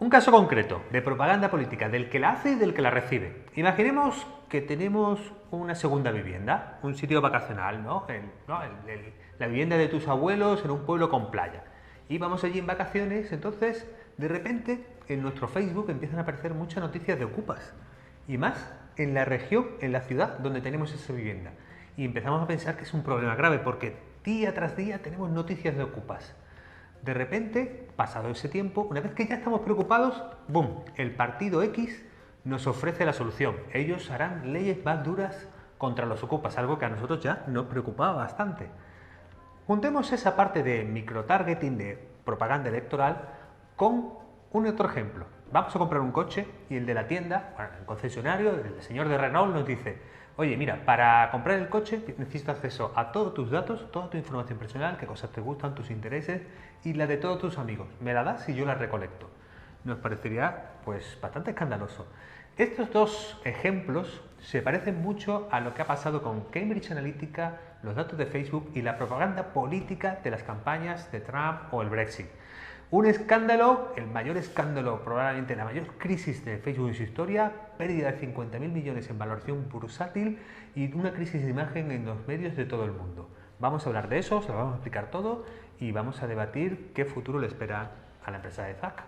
Un caso concreto de propaganda política del que la hace y del que la recibe. Imaginemos que tenemos una segunda vivienda, un sitio vacacional, ¿no? La vivienda de tus abuelos en un pueblo con playa. Y vamos allí en vacaciones, entonces de repente en nuestro Facebook empiezan a aparecer muchas noticias de ocupas. Y más en la región, en la ciudad donde tenemos esa vivienda. Y empezamos a pensar que es un problema grave porque día tras día tenemos noticias de ocupas. De repente, pasado ese tiempo, una vez que ya estamos preocupados, ¡boom!, el partido X nos ofrece la solución. Ellos harán leyes más duras contra los ocupas, algo que a nosotros ya nos preocupaba bastante. Juntemos esa parte de microtargeting, de propaganda electoral, con un otro ejemplo. Vamos a comprar un coche y el de la tienda, bueno, el concesionario, el señor de Renault nos dice: oye, mira, para comprar el coche necesito acceso a todos tus datos, toda tu información personal, qué cosas te gustan, tus intereses y la de todos tus amigos. ¿Me la das y yo la recolecto? Nos parecería pues bastante escandaloso. Estos dos ejemplos se parecen mucho a lo que ha pasado con Cambridge Analytica, los datos de Facebook y la propaganda política de las campañas de Trump o el Brexit. Un escándalo, el mayor escándalo, probablemente la mayor crisis de Facebook en su historia, pérdida de 50.000 millones en valoración bursátil y una crisis de imagen en los medios de todo el mundo. Vamos a hablar de eso, se lo vamos a explicar todo y vamos a debatir qué futuro le espera a la empresa de Zack.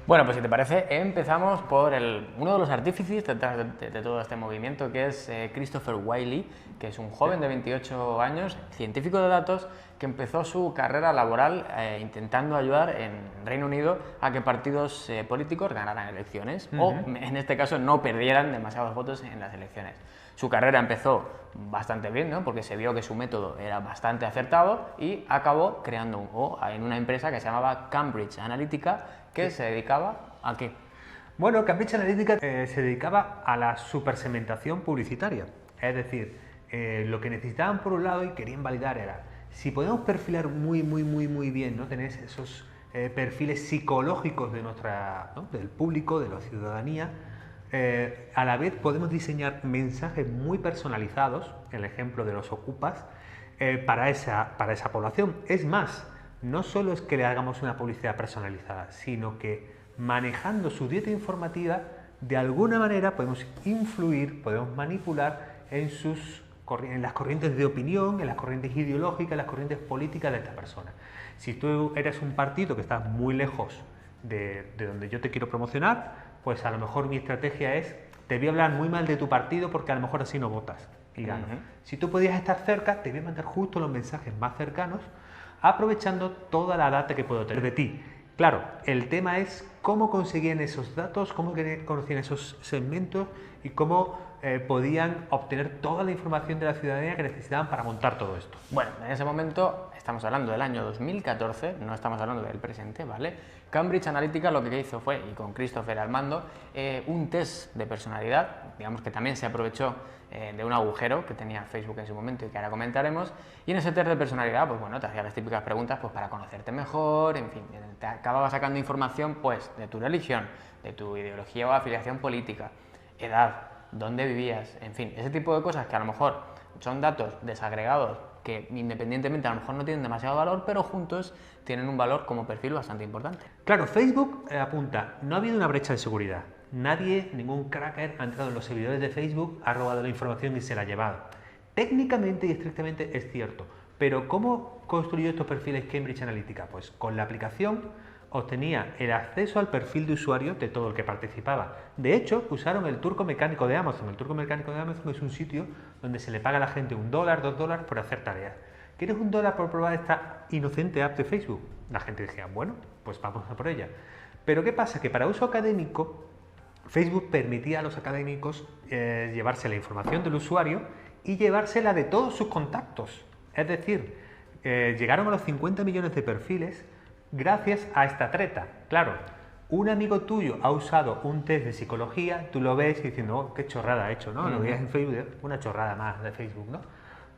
Bueno, pues si te parece, empezamos por uno de los artífices detrás de todo este movimiento, que es Christopher Wylie, que es un joven de 28 años, científico de datos, que empezó su carrera laboral intentando ayudar en Reino Unido a que partidos políticos ganaran elecciones, o en este caso no perdieran demasiados votos en las elecciones. Su carrera empezó bastante bien, ¿no?, porque se vio que su método era bastante acertado y acabó creando en una empresa que se llamaba Cambridge Analytica, que se dedicaba ¿a qué? Bueno, Cambridge Analytica se dedicaba a la supersegmentación publicitaria. Es decir, lo que necesitaban por un lado y querían validar era si podemos perfilar muy bien, ¿no?, tener esos perfiles psicológicos de del público, de la ciudadanía. A la vez podemos diseñar mensajes muy personalizados, el ejemplo de los ocupas, para esa población. Es más, no solo es que le hagamos una publicidad personalizada, sino que manejando su dieta informativa, de alguna manera podemos influir, podemos manipular en las corrientes de opinión, en las corrientes ideológicas, en las corrientes políticas de esta persona. Si tú eres un partido que está muy lejos de donde yo te quiero promocionar, pues a lo mejor mi estrategia es: te voy a hablar muy mal de tu partido porque a lo mejor así no votas y gano. Si tú podías estar cerca, te voy a mandar justo los mensajes más cercanos, aprovechando toda la data que puedo tener de ti. Claro, el tema es cómo conseguían esos datos, cómo conocían esos segmentos y cómo podían obtener toda la información de la ciudadanía que necesitaban para montar todo esto. Bueno, en ese momento estamos hablando del año 2014, no estamos hablando del presente, ¿vale? Cambridge Analytica lo que hizo fue, y con Christopher al mando, un test de personalidad, digamos que también se aprovechó de un agujero que tenía Facebook en su momento y que ahora comentaremos, y en ese test de personalidad, pues bueno, te hacía las típicas preguntas pues para conocerte mejor, en fin, te acababa sacando información pues de tu religión, de tu ideología o afiliación política, edad, dónde vivías, en fin, ese tipo de cosas que a lo mejor son datos desagregados que independientemente a lo mejor no tienen demasiado valor, pero juntos tienen un valor como perfil bastante importante. Claro, Facebook apunta, no ha habido una brecha de seguridad. Nadie, ningún cracker ha entrado en los servidores de Facebook, ha robado la información y se la ha llevado. Técnicamente y estrictamente es cierto, pero ¿cómo construyó estos perfiles Cambridge Analytica? Pues con la aplicación obtenía el acceso al perfil de usuario de todo el que participaba. De hecho, usaron el turco mecánico de Amazon. El turco mecánico de Amazon es un sitio donde se le paga a la gente $1, $2 por hacer tareas. ¿Quieres $1 por probar esta inocente app de Facebook? La gente decía, bueno, pues vamos a por ella. Pero ¿qué pasa? Que para uso académico, Facebook permitía a los académicos llevarse la información del usuario y llevársela de todos sus contactos. Es decir, llegaron a los 50 millones de perfiles gracias a esta treta. Claro, un amigo tuyo ha usado un test de psicología, tú lo ves y diciendo, oh, qué chorrada ha hecho, ¿no? Lo veías en Facebook, una chorrada más de Facebook, ¿no?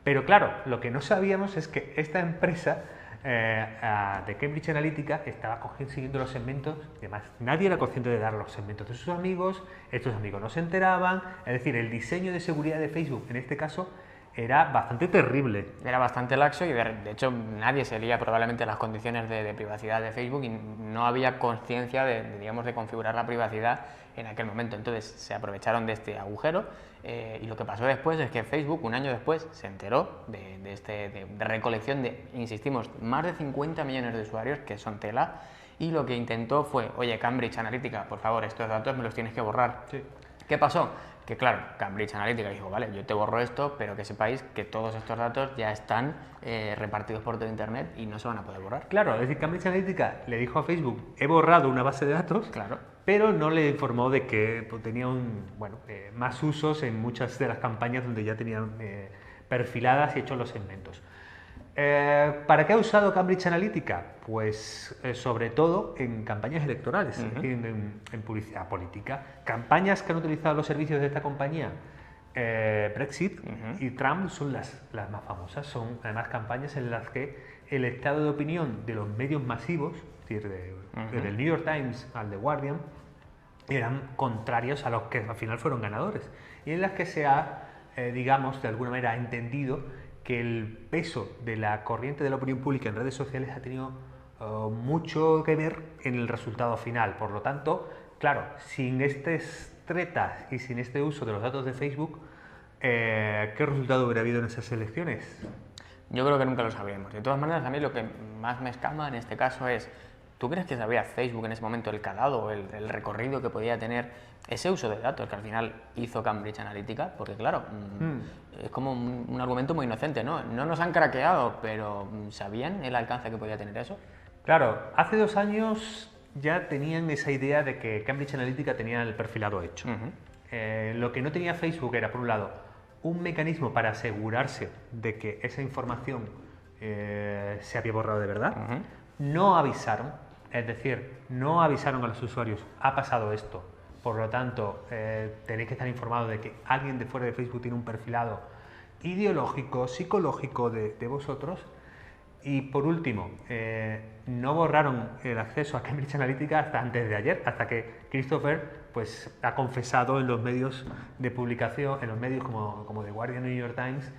Pero claro, lo que no sabíamos es que esta empresa de Cambridge Analytica estaba consiguiendo los segmentos y además nadie era consciente de dar los segmentos de sus amigos, estos amigos no se enteraban, es decir, el diseño de seguridad de Facebook en este caso era bastante terrible. Era bastante laxo y de hecho nadie se leía probablemente las condiciones de privacidad de Facebook y no había conciencia digamos, de configurar la privacidad en aquel momento. Entonces se aprovecharon de este agujero y lo que pasó después es que Facebook, un año después, se enteró de recolección de, insistimos, más de 50 millones de usuarios, que son tela, y lo que intentó fue, oye, Cambridge Analytica, por favor, estos datos me los tienes que borrar. Sí. ¿Qué pasó? Que claro, Cambridge Analytica dijo, vale, yo te borro esto, pero que sepáis que todos estos datos ya están repartidos por todo Internet y no se van a poder borrar. Claro, es decir, Cambridge Analytica le dijo a Facebook, he borrado una base de datos, Claro. pero no le informó de que pues, tenía más usos en muchas de las campañas donde ya tenían perfiladas y hechos los segmentos. ¿Para qué ha usado Cambridge Analytica? Pues sobre todo en campañas electorales, en publicidad política. Campañas que han utilizado los servicios de esta compañía, Brexit y Trump son las más famosas. Son además campañas en las que el estado de opinión de los medios masivos, es decir, desde el New York Times al The Guardian, eran contrarios a los que al final fueron ganadores. Y en las que se ha, digamos, de alguna manera entendido que el peso de la corriente de la opinión pública en redes sociales ha tenido mucho que ver en el resultado final. Por lo tanto, claro, sin estas tretas y sin este uso de los datos de Facebook, ¿qué resultado hubiera habido en esas elecciones? Yo creo que nunca lo sabremos. De todas maneras, a mí lo que más me escama en este caso es, ¿tú crees que sabía Facebook en ese momento el calado, el recorrido que podía tener ese uso de datos que al final hizo Cambridge Analytica? Porque claro, es como un argumento muy inocente, ¿no? No nos han craqueado, pero ¿sabían el alcance que podía tener eso? Claro, hace 2 años ya tenían esa idea de que Cambridge Analytica tenía el perfilado hecho. Lo que no tenía Facebook era, por un lado, un mecanismo para asegurarse de que esa información se había borrado de verdad. No avisaron, es decir, no avisaron a los usuarios, ha pasado esto. Por lo tanto, tenéis que estar informados de que alguien de fuera de Facebook tiene un perfilado ideológico, psicológico de vosotros. Y por último, no borraron el acceso a Cambridge Analytica hasta antes de ayer, hasta que Christopher pues, ha confesado en los medios de publicación, en los medios como The Guardian y New York Times,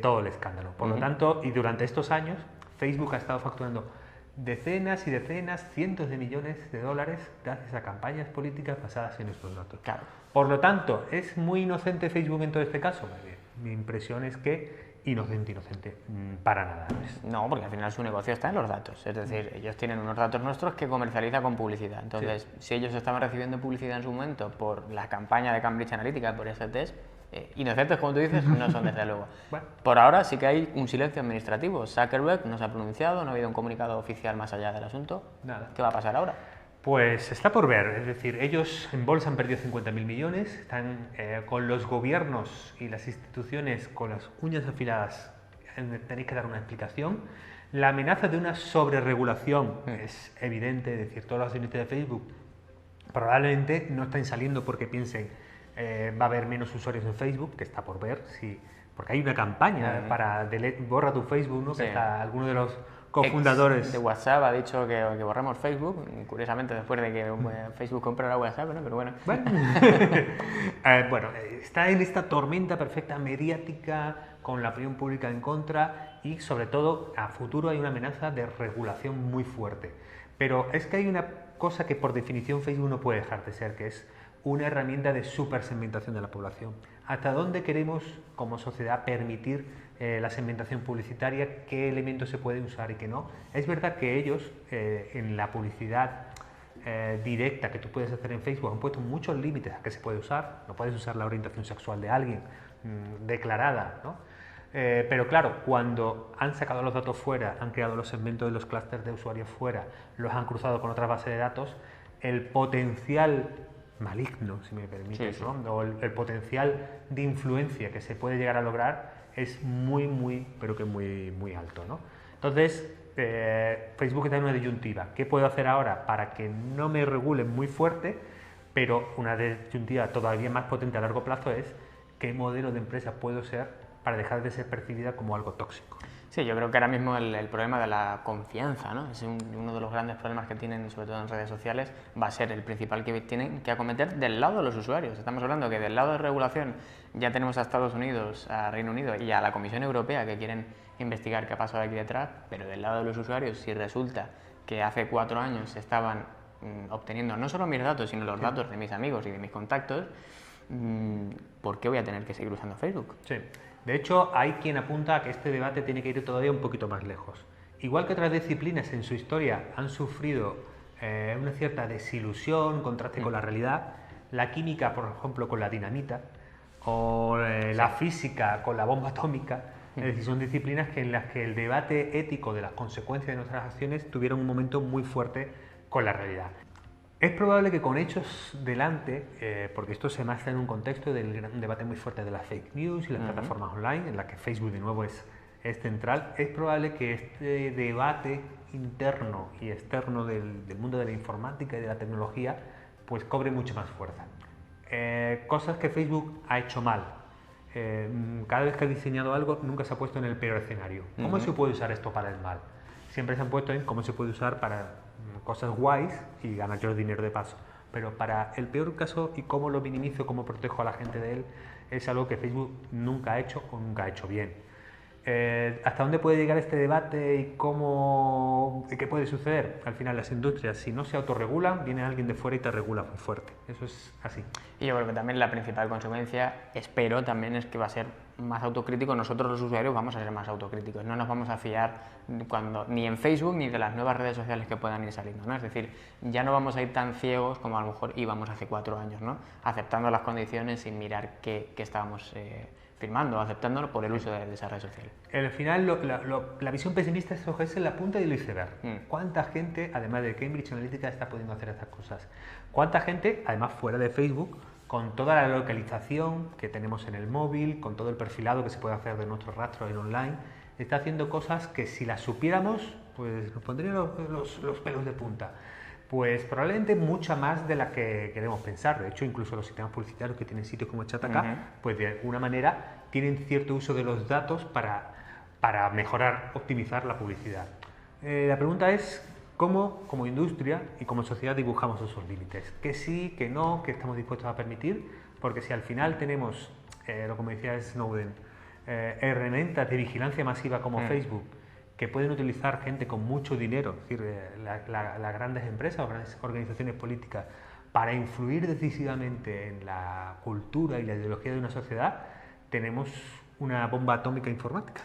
todo el escándalo. Por lo tanto, y durante estos años, Facebook ha estado facturando decenas y decenas, cientos de millones de dólares gracias a campañas políticas basadas en estos datos. Claro. Por lo tanto, ¿es muy inocente Facebook en todo este caso? Mi impresión es que inocente, para nada. No, porque al final su negocio está en los datos. Es decir, ellos tienen unos datos nuestros que comercializan con publicidad. Entonces, si ellos estaban recibiendo publicidad en su momento por la campaña de Cambridge Analytica, por ese test, inocentes, como tú dices, no son desde luego. Bueno. Por ahora sí que hay un silencio administrativo. Zuckerberg no se ha pronunciado, no ha habido un comunicado oficial más allá del asunto. Nada. ¿Qué va a pasar ahora? Pues está por ver, es decir, ellos en bolsa han perdido 50.000 millones, están con los gobiernos y las instituciones con las uñas afiladas, tenéis que dar una explicación. La amenaza de una sobreregulación es evidente, es decir, todos los accionistas de Facebook probablemente no estén saliendo porque piensen va a haber menos usuarios en Facebook, que está por ver, sí, porque hay una campaña para borra tu Facebook, ¿no? Sí. Que está alguno de los cofundadores de WhatsApp ha dicho que borremos Facebook, curiosamente después de que Facebook comprara WhatsApp, ¿no? Pero bueno. Bueno, está en esta tormenta perfecta mediática con la opinión pública en contra y sobre todo a futuro hay una amenaza de regulación muy fuerte. Pero es que hay una cosa que por definición Facebook no puede dejar de ser, que es una herramienta de supersegmentación de la población. ¿Hasta dónde queremos como sociedad permitir la segmentación publicitaria? ¿Qué elementos se pueden usar y qué no? Es verdad que ellos en la publicidad directa que tú puedes hacer en Facebook han puesto muchos límites a qué se puede usar. No puedes usar la orientación sexual de alguien declarada, ¿no? Pero claro, cuando han sacado los datos fuera, han creado los segmentos de los clústeres de usuarios fuera, los han cruzado con otras bases de datos, el potencial maligno, si me permites, ¿no? O el potencial de influencia que se puede llegar a lograr es muy, pero que muy alto, ¿no? Entonces, Facebook está en una disyuntiva. ¿Qué puedo hacer ahora para que no me regulen muy fuerte? Pero una disyuntiva todavía más potente a largo plazo es qué modelo de empresa puedo ser para dejar de ser percibida como algo tóxico. Sí, yo creo que ahora mismo el problema de la confianza, ¿no? Es uno de los grandes problemas que tienen, sobre todo en redes sociales, va a ser el principal que tienen que acometer del lado de los usuarios. Estamos hablando que del lado de regulación ya tenemos a Estados Unidos, a Reino Unido y a la Comisión Europea que quieren investigar qué ha pasado aquí detrás, pero del lado de los usuarios, si resulta que hace 4 años estaban obteniendo no solo mis datos, sino los datos de mis amigos y de mis contactos, ¿por qué voy a tener que seguir usando Facebook? Sí. De hecho, hay quien apunta a que este debate tiene que ir todavía un poquito más lejos. Igual que otras disciplinas en su historia han sufrido una cierta desilusión, contraste con la realidad, la química, por ejemplo, con la dinamita, o la física con la bomba atómica, es decir, son disciplinas en las que el debate ético de las consecuencias de nuestras acciones tuvieron un momento muy fuerte con la realidad. Es probable que con hechos delante, porque esto se basa en un contexto del un debate muy fuerte de las fake news y las plataformas online, en la que Facebook de nuevo es central, es probable que este debate interno y externo del mundo de la informática y de la tecnología pues cobre mucho más fuerza. Cosas que Facebook ha hecho mal. Cada vez que ha diseñado algo nunca se ha puesto en el peor escenario. ¿Cómo se puede usar esto para el mal? Siempre se han puesto en cómo se puede usar para cosas guays y ganar yo dinero de paso. Pero para el peor caso y cómo lo minimizo, cómo protejo a la gente de él, es algo que Facebook nunca ha hecho o nunca ha hecho bien. ¿Hasta dónde puede llegar este debate y qué puede suceder? Al final las industrias, si no se autorregulan, viene alguien de fuera y te regula muy fuerte. Eso es así. Y yo creo que también la principal consecuencia, espero, también es que va a ser más autocrítico. Nosotros los usuarios vamos a ser más autocríticos. No nos vamos a fiar ni en Facebook ni de las nuevas redes sociales que puedan ir saliendo, ¿no? Es decir, ya no vamos a ir tan ciegos como a lo mejor íbamos hace 4 años, ¿no? Aceptando las condiciones sin mirar qué estábamos firmando, aceptándolo por el uso de esa red social. Al final, la visión pesimista es la punta del iceberg. ¿Cuánta gente, además de Cambridge Analytica, está pudiendo hacer estas cosas? ¿Cuánta gente, además fuera de Facebook, con toda la localización que tenemos en el móvil, con todo el perfilado que se puede hacer de nuestros rastros en online, está haciendo cosas que si las supiéramos, pues nos pondrían los pelos de punta? Pues probablemente mucha más de la que queremos pensar. De hecho, incluso los sistemas publicitarios que tienen sitios como Chataka, pues de alguna manera tienen cierto uso de los datos para mejorar, optimizar la publicidad. La pregunta es cómo, como industria y como sociedad, dibujamos esos límites. Que sí, que no, que estamos dispuestos a permitir, porque si al final tenemos, como decía Snowden, herramientas de vigilancia masiva como Facebook, que pueden utilizar gente con mucho dinero, es decir, las grandes empresas o grandes organizaciones políticas, para influir decisivamente en la cultura y la ideología de una sociedad, tenemos una bomba atómica informática.